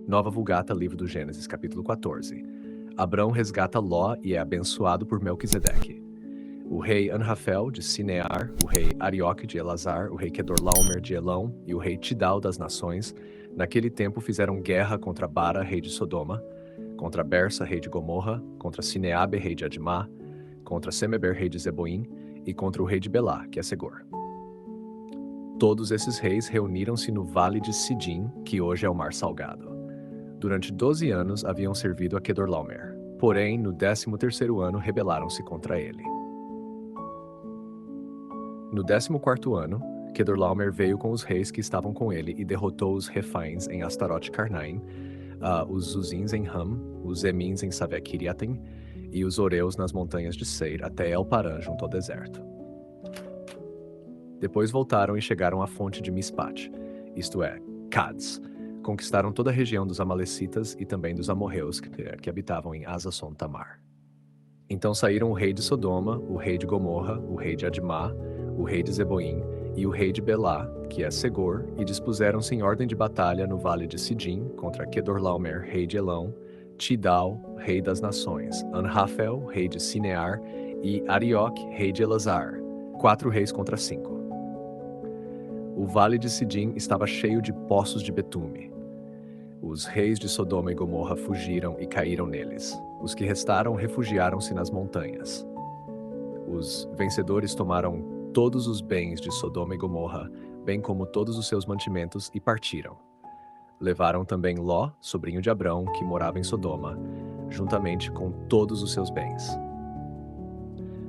Nova Vulgata, livro do Gênesis, capítulo 14. Abrão resgata Ló e é abençoado por Melquisedeque. O rei Anrafel de Sinear, o rei Arioque de Elazar, o rei Quedorlaomer de Elão e o rei Tidal das nações, naquele tempo fizeram guerra contra Bara, rei de Sodoma, contra Bersa, rei de Gomorra, contra Sineabe, rei de Admá, contra Semeber, rei de Zeboim, e contra o rei de Belá, que é Segor. Todos esses reis reuniram-se no vale de Sidim, que hoje é o Mar Salgado. Durante 12 anos haviam servido a Quedorlaomer, porém, no 13º ano rebelaram-se contra ele. No 14º ano, Quedorlaomer veio com os reis que estavam com ele e derrotou os Refaíns em Astarote-Carnaim, os Zuzins em Ram, os Emins em Saveh-Kiriatem e os Oreus nas montanhas de Seir até El-Parã junto ao deserto. Depois voltaram e chegaram à fonte de Mispat, isto é, Cades. Conquistaram toda a região dos Amalecitas e também dos amorreus que habitavam em Hazason-Tamar. Então saíram o rei de Sodoma, o rei de Gomorra, o rei de Admá, o rei de Zeboim e o rei de Belá, que é Segor, e dispuseram-se em ordem de batalha no vale de Sidim contra Quedorlaomer, rei de Elão, Tidal, rei das nações, Anrafel, rei de Sinear, e Arioque, rei de Elazar, 4 reis contra 5. O vale de Sidim estava cheio de poços de betume. Os reis de Sodoma e Gomorra fugiram e caíram neles. Os que restaram refugiaram-se nas montanhas. Os vencedores tomaram todos os bens de Sodoma e Gomorra, bem como todos os seus mantimentos, e partiram. Levaram também Ló, sobrinho de Abrão, que morava em Sodoma, juntamente com todos os seus bens.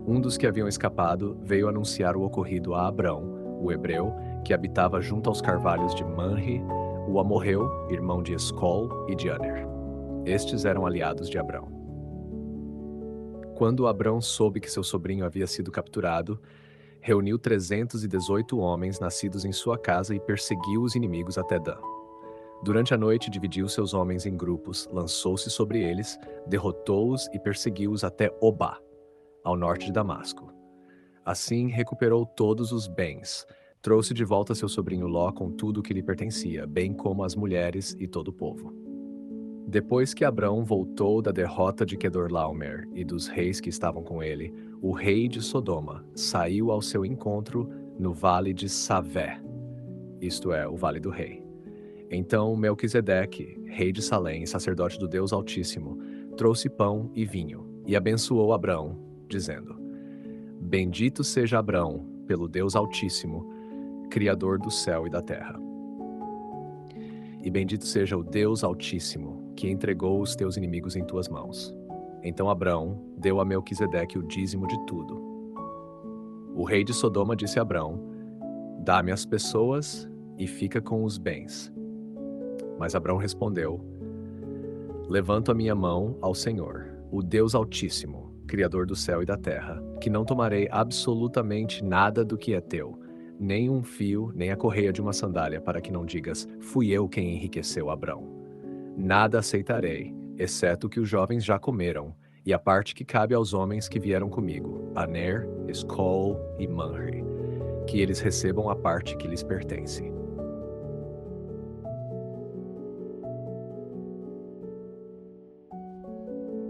Um dos que haviam escapado veio anunciar o ocorrido a Abrão, o hebreu, que habitava junto aos carvalhos de Manre, o amorreu, irmão de Escol e de Aner. Estes eram aliados de Abrão. Quando Abrão soube que seu sobrinho havia sido capturado, reuniu 318 homens nascidos em sua casa e perseguiu os inimigos até Dan. Durante a noite dividiu seus homens em grupos, lançou-se sobre eles, derrotou-os e perseguiu-os até Obá, ao norte de Damasco. Assim recuperou todos os bens, trouxe de volta seu sobrinho Ló com tudo o que lhe pertencia, bem como as mulheres e todo o povo. Depois que Abrão voltou da derrota de Quedorlaomer e dos reis que estavam com ele, o rei de Sodoma saiu ao seu encontro no vale de Savé, isto é, o vale do rei. Então Melquisedeque, rei de Salém e sacerdote do Deus Altíssimo, trouxe pão e vinho e abençoou Abrão, dizendo: Bendito seja Abrão pelo Deus Altíssimo, Criador do céu e da terra. E bendito seja o Deus Altíssimo, que entregou os teus inimigos em tuas mãos. Então Abrão deu a Melquisedeque o dízimo de tudo. O rei de Sodoma disse a Abrão: Dá-me as pessoas e fica com os bens. Mas Abrão respondeu: Levanto a minha mão ao Senhor, o Deus Altíssimo, Criador do céu e da terra, que não tomarei absolutamente nada do que é teu, nem um fio, nem a correia de uma sandália, para que não digas: fui eu quem enriqueceu Abrão. Nada aceitarei, exceto o que os jovens já comeram, e a parte que cabe aos homens que vieram comigo, Aner, Escol e Manre, que eles recebam a parte que lhes pertence.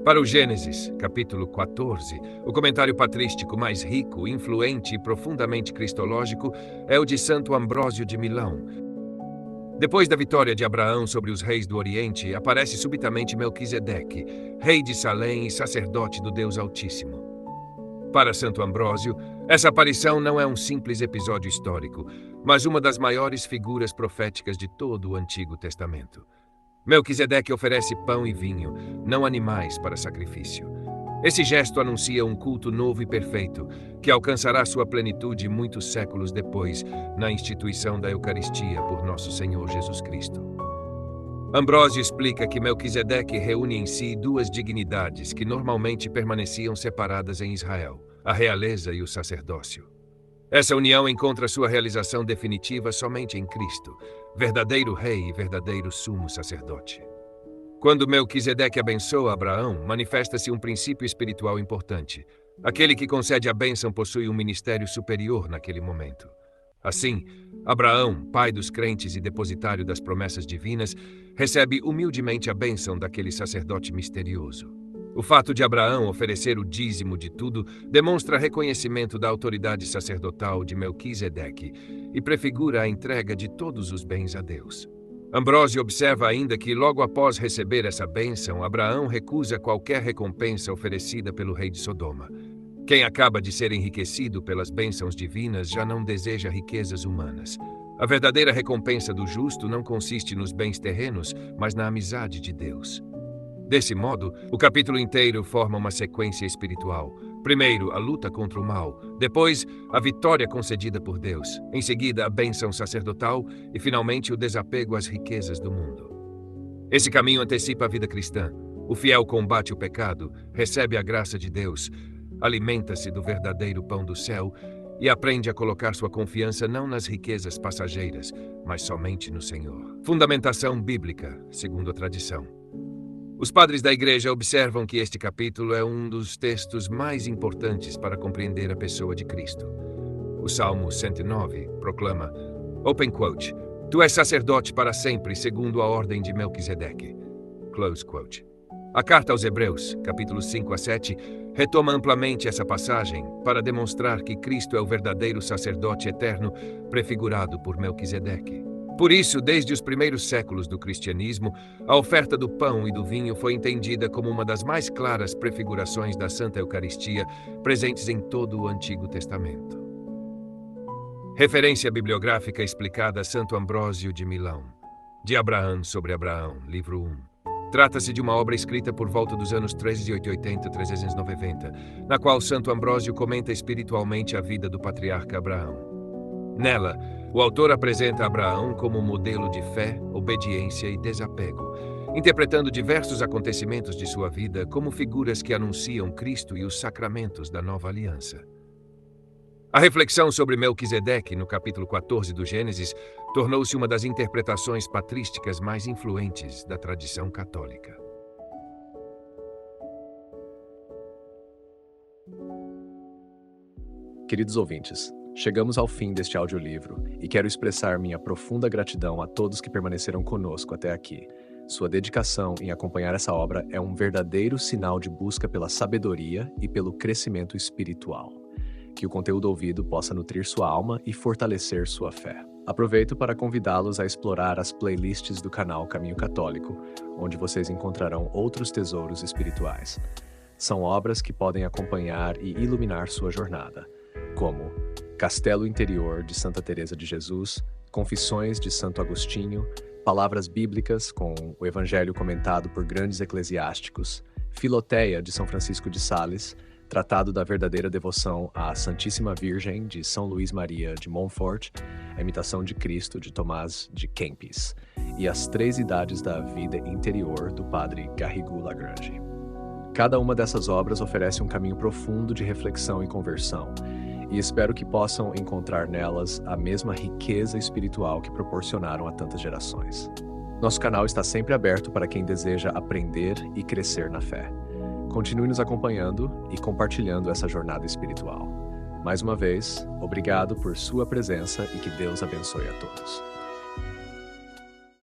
Para o Gênesis, capítulo 14, o comentário patrístico mais rico, influente e profundamente cristológico é o de Santo Ambrósio de Milão. Depois da vitória de Abraão sobre os reis do Oriente, aparece subitamente Melquisedeque, rei de Salém e sacerdote do Deus Altíssimo. Para Santo Ambrósio, essa aparição não é um simples episódio histórico, mas uma das maiores figuras proféticas de todo o Antigo Testamento. Melquisedeque oferece pão e vinho, não animais para sacrifício. Esse gesto anuncia um culto novo e perfeito, que alcançará sua plenitude muitos séculos depois, na instituição da Eucaristia por nosso Senhor Jesus Cristo. Ambrósio explica que Melquisedeque reúne em si duas dignidades que normalmente permaneciam separadas em Israel, a realeza e o sacerdócio. Essa união encontra sua realização definitiva somente em Cristo, verdadeiro rei e verdadeiro sumo sacerdote. Quando Melquisedeque abençoa Abraão, manifesta-se um princípio espiritual importante. Aquele que concede a bênção possui um ministério superior naquele momento. Assim, Abraão, pai dos crentes e depositário das promessas divinas, recebe humildemente a bênção daquele sacerdote misterioso. O fato de Abraão oferecer o dízimo de tudo demonstra reconhecimento da autoridade sacerdotal de Melquisedeque e prefigura a entrega de todos os bens a Deus. Ambrósio observa ainda que, logo após receber essa bênção, Abraão recusa qualquer recompensa oferecida pelo rei de Sodoma. Quem acaba de ser enriquecido pelas bênçãos divinas já não deseja riquezas humanas. A verdadeira recompensa do justo não consiste nos bens terrenos, mas na amizade de Deus. Desse modo, o capítulo inteiro forma uma sequência espiritual. Primeiro, a luta contra o mal. Depois, a vitória concedida por Deus. Em seguida, a bênção sacerdotal. E, finalmente, o desapego às riquezas do mundo. Esse caminho antecipa a vida cristã. O fiel combate o pecado, recebe a graça de Deus, alimenta-se do verdadeiro pão do céu e aprende a colocar sua confiança não nas riquezas passageiras, mas somente no Senhor. Fundamentação bíblica, segundo a tradição. Os padres da Igreja observam que este capítulo é um dos textos mais importantes para compreender a pessoa de Cristo. O Salmo 109 proclama, open quote, "Tu és sacerdote para sempre, segundo a ordem de Melquisedeque." Close quote. A carta aos Hebreus, capítulos 5 a 7, retoma amplamente essa passagem para demonstrar que Cristo é o verdadeiro sacerdote eterno prefigurado por Melquisedeque. Por isso, desde os primeiros séculos do cristianismo, a oferta do pão e do vinho foi entendida como uma das mais claras prefigurações da Santa Eucaristia presentes em todo o Antigo Testamento. Referência bibliográfica explicada a Santo Ambrósio de Milão. De Abraão sobre Abraão, livro 1. Trata-se de uma obra escrita por volta dos anos 380 e 390, na qual Santo Ambrósio comenta espiritualmente a vida do patriarca Abraão. Nela, o autor apresenta Abraão como modelo de fé, obediência e desapego, interpretando diversos acontecimentos de sua vida como figuras que anunciam Cristo e os sacramentos da nova aliança. A reflexão sobre Melquisedeque, no capítulo 14 do Gênesis, tornou-se uma das interpretações patrísticas mais influentes da tradição católica. Queridos ouvintes, chegamos ao fim deste audiolivro e quero expressar minha profunda gratidão a todos que permaneceram conosco até aqui. Sua dedicação em acompanhar essa obra é um verdadeiro sinal de busca pela sabedoria e pelo crescimento espiritual. Que o conteúdo ouvido possa nutrir sua alma e fortalecer sua fé. Aproveito para convidá-los a explorar as playlists do canal Caminho Católico, onde vocês encontrarão outros tesouros espirituais. São obras que podem acompanhar e iluminar sua jornada, como Castelo Interior de Santa Teresa de Jesus, Confissões de Santo Agostinho, Palavras Bíblicas com o Evangelho comentado por grandes eclesiásticos, Filoteia de São Francisco de Sales, Tratado da Verdadeira Devoção à Santíssima Virgem, de São Luís Maria de Montfort, A Imitação de Cristo, de Tomás de Kempis, e As Três Idades da Vida Interior, do padre Garrigou Lagrange. Cada uma dessas obras oferece um caminho profundo de reflexão e conversão, e espero que possam encontrar nelas a mesma riqueza espiritual que proporcionaram a tantas gerações. Nosso canal está sempre aberto para quem deseja aprender e crescer na fé. Continue nos acompanhando e compartilhando essa jornada espiritual. Mais uma vez, obrigado por sua presença e que Deus abençoe a todos.